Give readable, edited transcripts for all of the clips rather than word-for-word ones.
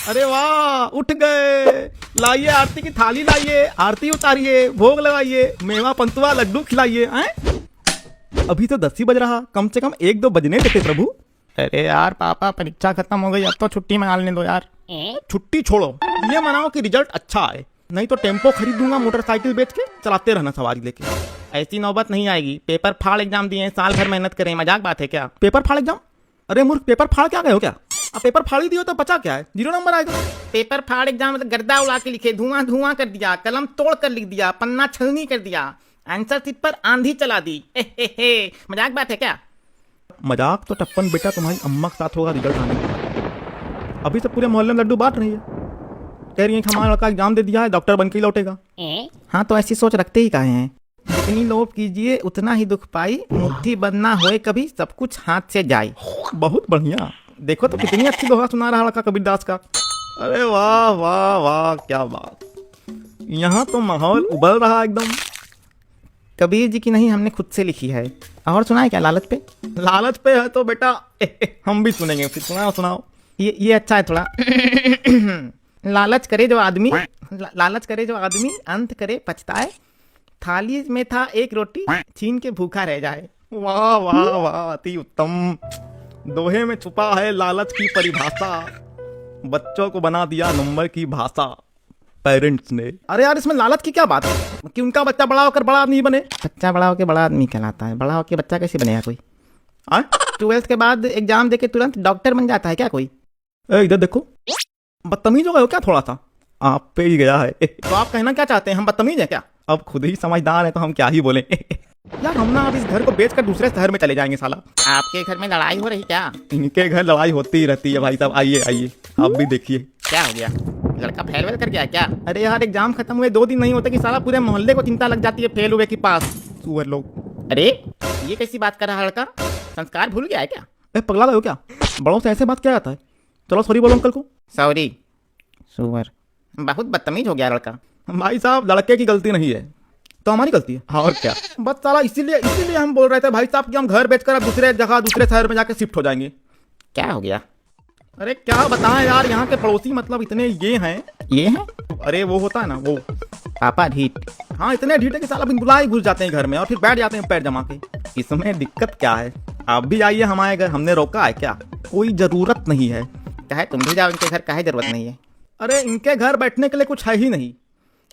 अरे वाह, उठ गए। लाइए आरती की थाली लाइए, आरती उतारिए, भोग लगाइए, मेवा पंतुआ लड्डू खिलाइए। अभी तो 10 ही बज रहा, कम से कम 1-2 बजने देते प्रभु। अरे यार पापा, परीक्षा खत्म हो गई, अब तो छुट्टी मना लेने दो यार। छुट्टी छोड़ो, ये मनाओ कि रिजल्ट अच्छा आए, नहीं तो टेम्पो खरीद दूंगा मोटरसाइकिल बेच के, चलाते रहना सवारी लेके। ऐसी नौबत नहीं आएगी। पेपर फाड़ एग्जाम दिए, साल भर मेहनत करें, मजाक बात है क्या? पेपर फाड़ एग्जाम? अरे मूर्ख, पेपर फाड़ क्या गए हो क्या? अब पेपर फाड़ ही दियो तो बचा क्या है? 0 नंबर आएगा। पेपर फाड़ एग्जाम मतलब गर्दा उड़ा के लिखे, धुआं धुआं कर दिया, कलम तोड़ कर लिख दिया, पन्ना छलनी कर दिया, आंसर शीट पर आंधी चला दी। मजाक बात है क्या? मजाक तो टप्पन बेटा तुम्हारी अम्मा के साथ होगा रिजल्ट आने में। अभी तो पूरे मोहल्ले में लड्डू बांट रही है, कह रही है कि हमारा लड़का एग्जाम दे दिया है, डॉक्टर बन के ही लौटेगा। हाँ तो ऐसी सोच रखते ही काहे हैं? जितनी लोभ कीजिए उतना ही दुख पाई, मुट्ठी बंद ना होए कभी, सब कुछ हाथ से जाए। बहुत बढ़िया, देखो तो कितनी अच्छी दोहा सुना रहा लड़का कबीरदास का। अरे वाह वाह वाह, क्या बात। यहाँ तो माहौल उबल रहा एकदम। कबीर जी की नहीं, हमने खुद से लिखी है। और सुनाए क्या लालच पे? लालच पे है तो बेटा हम भी सुनेंगे, फिर सुनाओ सुनाओ। ये अच्छा है थोड़ा। लालच करे जो आदमी, लालच करे जो आदमी, अंत करे पछताए, थाली में था एक रोटी, छीन के भूखा रह जाए। वाह वाह वाह, अति उत्तम। दोहे में छुपा है लालच की परिभाषा, बच्चों को बना दिया नंबर की भाषा पेरेंट्स ने। अरे यार, इसमें लालच की क्या बात है कि उनका बच्चा बड़ा होकर बड़ा आदमी बने? बच्चा बड़ा होकर बड़ा आदमी कहलाता है, बड़ा होकर बच्चा कैसे बनेगा कोई? 12th के बाद एग्जाम देके तुरंत डॉक्टर बन जाता है क्या कोई? इधर देखो, बदतमीज हो गए हो क्या थोड़ा सा? आप पे ही गया है। तो आप कहना क्या चाहते हैं, हम बदतमीज हैं क्या? अब खुद ही समझदार है तो हम क्या ही बोले। यार हम ना अब इस घर को बेचकर दूसरे शहर में चले जाएंगे साला। आपके घर में लड़ाई हो रही क्या? इनके घर लड़ाई होती ही रहती है भाई साहब। आइए आइए, आप भी देखिए। क्या हो गया, लड़का फेल वेल कर गया क्या? अरे यार एग्जाम खत्म हुए 2 दिन नहीं होते कि साला पूरे मोहल्ले को चिंता लग जाती है फेल हुए की पास सुअर लोग। अरे ये कैसी बात कर रहा लड़का, संस्कार भूल गया है क्या? पगला गए हो क्या? बड़ों से ऐसे बात क्या जाता है? चलो सॉरी बोलो अंकल को। सॉरी सुअर, बहुत बदतमीज हो गया लड़का। भाई साहब लड़के की गलती नहीं है तो हमारी गलती है। और क्या, बस साला इसीलिए हम बोल रहे थे भाई साहब कि हम घर बेचकर अब दूसरे जगह दूसरे शहर में जाकर शिफ्ट हो जाएंगे। क्या हो गया? अरे क्या बताएं यार, यहाँ के पड़ोसी मतलब इतने ये हैं। अरे वो होता है ना वो पापा ढीठ। हाँ इतने ढीठ है कि साला बिन बुलाए घुस जाते हैं घर में और फिर बैठ जाते हैं पैर जमा के। इसमें दिक्कत क्या है? आप भी आइए हमारे घर, हमने रोका है क्या? कोई जरूरत नहीं है। कहे तुम भी जाओ इनके घर, काहे जरूरत नहीं है? अरे इनके घर बैठने के लिए कुछ है ही नहीं।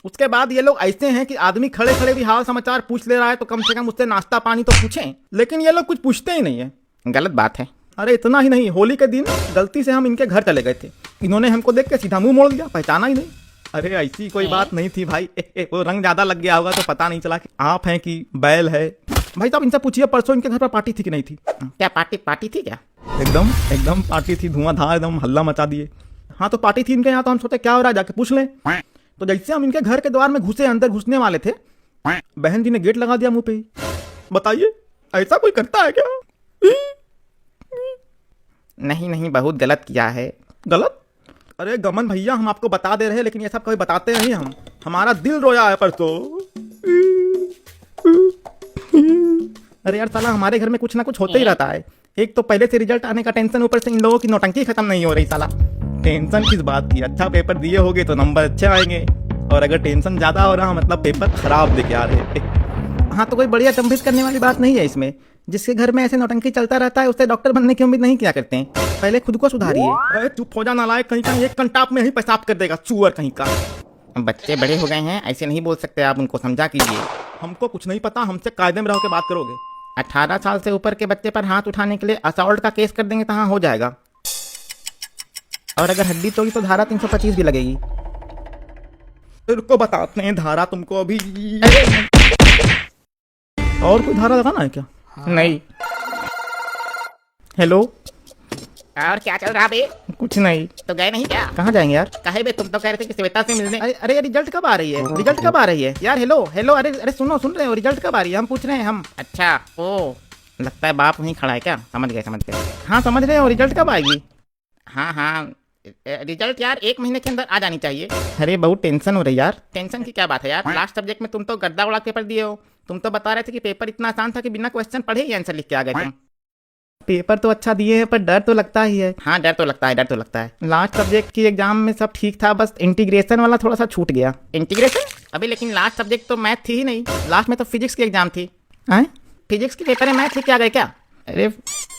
उसके बाद ये लोग ऐसे हैं कि आदमी खड़े खड़े भी हाल समाचार पूछ ले रहा है तो कम से कम उससे नाश्ता पानी तो पूछें, लेकिन ये लोग कुछ पूछते ही नहीं है। गलत बात है। अरे इतना ही नहीं, होली के दिन गलती से हम इनके घर चले गए थे, इन्होंने हमको देख के सीधा मुंह मोड़ लिया, पहचाना ही नहीं। अरे ऐसी कोई बात नहीं थी भाई, वो रंग ज्यादा लग गया होगा तो पता नहीं चला कि आप हैं कि बैल है। भाई साहब इनसे पूछिए परसों इनके घर पर पार्टी थी कि नहीं थी? क्या पार्टी थी क्या? एकदम पार्टी थी, धुआंधार एकदम हल्ला मचा दिए। हाँ तो पार्टी थी इनके यहाँ, तो हम सोचे क्या हो रहा है जाके पूछ लें। तो जैसे हम इनके घर के द्वार में घुसे, अंदर घुसने वाले थे, बहन जी ने गेट लगा दिया मुंह पे ही। बताइए ऐसा कोई करता है क्या? नहीं बहुत गलत किया है। गलत? अरे गमन भैया हम आपको बता दे रहे हैं, लेकिन ये सब कभी बताते नहीं हम। हमारा दिल रोया है परसों। अरे यार साला हमारे घर में कुछ ना कुछ होते ही रहता है। एक तो पहले से रिजल्ट आने का टेंशन, ऊपर से इन लोगों की नौटंकी खत्म नहीं हो रही। साला टेंशन किस बात की? अच्छा पेपर दिए होगे तो नंबर अच्छे आएंगे, और अगर टेंशन ज्यादा हो रहा मतलब पेपर खराब देके आ रहे। हाँ तो कोई बढ़िया चंभित करने वाली बात नहीं है इसमें। जिसके घर में ऐसे नौटंकी चलता रहता है उससे डॉक्टर बनने की उम्मीद नहीं किया करते हैं। पहले खुद को सुधारिए। अरे चुप हो जा नालायक, कहीं का एक कंटाप में ही पेशाब कर देगा चूअर कहीं का। बच्चे बड़े हो गए हैं, ऐसे नहीं बोल सकते आप, उनको समझा कीजिए। हमको कुछ नहीं पता, हमसे कायदे में रह के बात करोगे। 18 साल से ऊपर के बच्चे पर हाथ उठाने के लिए असॉल्ट का केस कर देंगे तो हाँ हो जाएगा, और अगर हड्डी तोड़ी तो धारा 325 भी लगेगी। रुको बताते हैं धारा तुमको अभी। और कोई धारा लगाना है क्या? हाँ। नहीं। हेलो, और क्या चल रहा बे? कुछ नहीं। तो गए नहीं क्या? कहाँ जाएंगे यार? काहे बे, तुम तो कह रहे थे कि श्वेता से मिलने। अरे रिजल्ट कब आ रही है? रिजल्ट कब आ रही है यार? हेलो अरे सुन रहे हो, रिजल्ट कब आ रही है? हम पूछ रहे हैं हम। अच्छा ओ, लगता है बाप वहीं खड़ा है क्या? समझ गए। हाँ समझ रहे हो, रिजल्ट कब आएगी? हाँ रिजल्ट यार 1 महीने के अंदर आ जानी चाहिए। अरे बहुत टेंशन हो रही यार। टेंशन की क्या बात है यार? लास्ट सब्जेक्ट में तुम तो गद्दा उड़ा पेपर दिए हो। तुम तो बता रहे थे कि पेपर इतना आसान था कि बिना क्वेश्चन पढ़े ही आंसर लिख के आ गए तुम। पेपर तो अच्छा दिए हैं पर डर तो लगता ही है। हाँ डर तो लगता है, डर तो लगता है। लास्ट सब्जेक्ट की एग्जाम में सब ठीक था, बस इंटीग्रेशन वाला थोड़ा सा छूट गया। इंटीग्रेशन? अभी लेकिन लास्ट सब्जेक्ट तो मैथ थी ही नहीं, लास्ट में तो फिजिक्स की एग्जाम थी। हैं? फिजिक्स के पेपर में मैथ लिख के आ गए क्या? अरे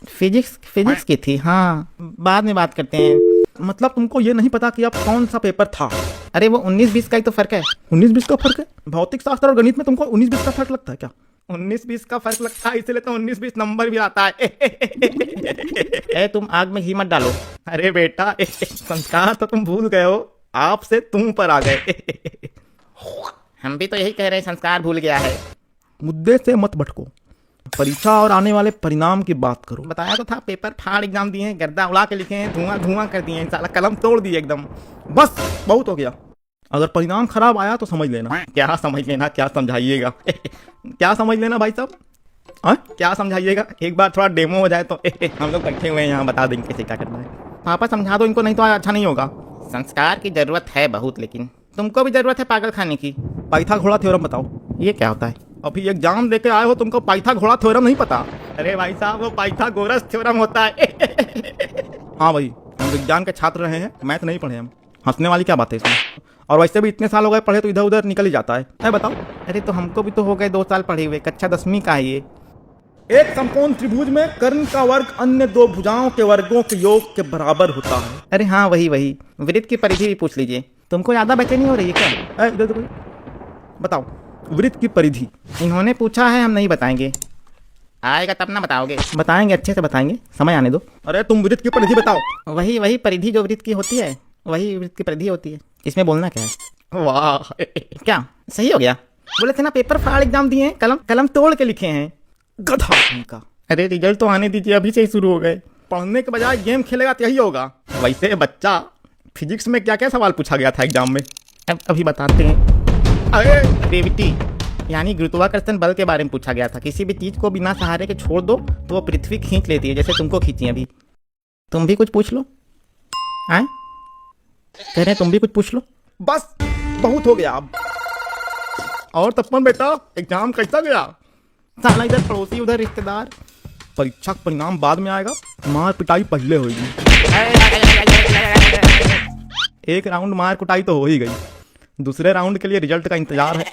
फिजिक्स की थी। हाँ बाद में बात करते हैं। मतलब तुमको ये नहीं पता कि अब कौन सा पेपर था? अरे वो 19-20 का ही तो फर्क है। 19-20 का फर्क है? भौतिक शास्त्र और गणित में तुमको 19-20 का फर्क लगता है क्या? 19-20 का फर्क लगता है इसलिए तो 19-20 नंबर भी आता है। ए तुम आग में घी मत डालो। अरे बेटा संस्कार तो तुम भूल गए हो, आपसे तुम पर आ गए। हम भी तो यही कह रहे हैं, संस्कार भूल गया है। मुद्दे से मत भटको, परीक्षा और आने वाले परिणाम की बात करो। बताया तो था, पेपर फाड़ एग्जाम दिए हैं, गर्दा उड़ा के लिखे हैं, धुआं धुआं कर दिए हैं, साला कलम तोड़ दिए एकदम। बस बहुत हो गया। अगर परिणाम खराब आया तो समझ लेना। क्या समझ लेना, क्या समझाइएगा? क्या समझ लेना भाई साहब? क्या समझाइएगा? एक बार थोड़ा डेमो हो जाए तो हम लोग बैठे हुए हैं यहाँ, बता देंगे कैसे क्या करना है। पापा समझा दो इनको, नहीं तो अच्छा नहीं होगा। संस्कार की जरूरत है बहुत, लेकिन तुमको भी जरूरत है पागल खाने की। पाइथागोरस थ्योरम बताओ, ये क्या होता है? अभी एग्जाम देके आए हो, तुमको पाइथागोरस थ्योरम नहीं पता? अरे भाई साहब वो पाइथागोरस थ्योरम होता है। हाँ भाई, हम विज्ञान के छात्र रहे हैं, मैथ नहीं पढ़े हम। हंसने वाली क्या बात है इसमें? और वैसे भी इतने साल हो गए पढ़े तो इधर उधर निकल ही जाता है। बताओ। अरे तो हमको भी तो हो गए 2 साल पढ़े हुए, कक्षा 10वीं का है ये। एक समकोण त्रिभुज में कर्ण का वर्ग अन्य 2 भुजाओं के वर्गों के योग के बराबर होता है। अरे हाँ वही वृत्त की परिधि भी पूछ लीजिए। तुमको ज्यादा बचे नहीं हो रही है क्या? इधर देखो, बताओ वृत्त की परिधि। इन्होंने पूछा है, हम नहीं बताएंगे। आएगा तब ना बताओगे। बताएंगे, अच्छे से बताएंगे, समय आने दो। अरे तुम वृत्त की परिधि बताओ। वही परिधि जो वृत्त की होती है, वही वृत्त की परिधि होती है। इसमें बोलना क्या है? वाह क्या सही हो गया? बोले थे ना पेपर फाड़ एग्जाम दिए हैं, कलम तोड़ के लिखे हैं। गधा का। अरे रिजल्ट तो आने दीजिए, अभी से ही शुरू हो गए। पढ़ने के बजाय गेम खेलेगा तो यही होगा। वैसे बच्चा, फिजिक्स में क्या क्या सवाल पूछा गया था एग्जाम में? अभी बताते हैं। अरे ग्रेविटी यानी गुरुत्वाकर्षण बल के बारे में पूछा गया था। किसी भी चीज को बिना सहारे के छोड़ दो तो वो पृथ्वी खींच लेती है, जैसे तुमको खींची अभी। तुम भी कुछ पूछ लो। आए कह रहे तुम भी कुछ पूछ लो। बस बहुत हो गया अब। और तपन बेटा एग्जाम कैसा गया? साला इधर पड़ोसी उधर रिश्तेदार। परीक्षा का परिणाम बाद में आएगा, मार पिटाई पहले होगी। एक राउंड मार कुटाई तो हो ही गई, दूसरे राउंड के लिए रिजल्ट का इंतजार है।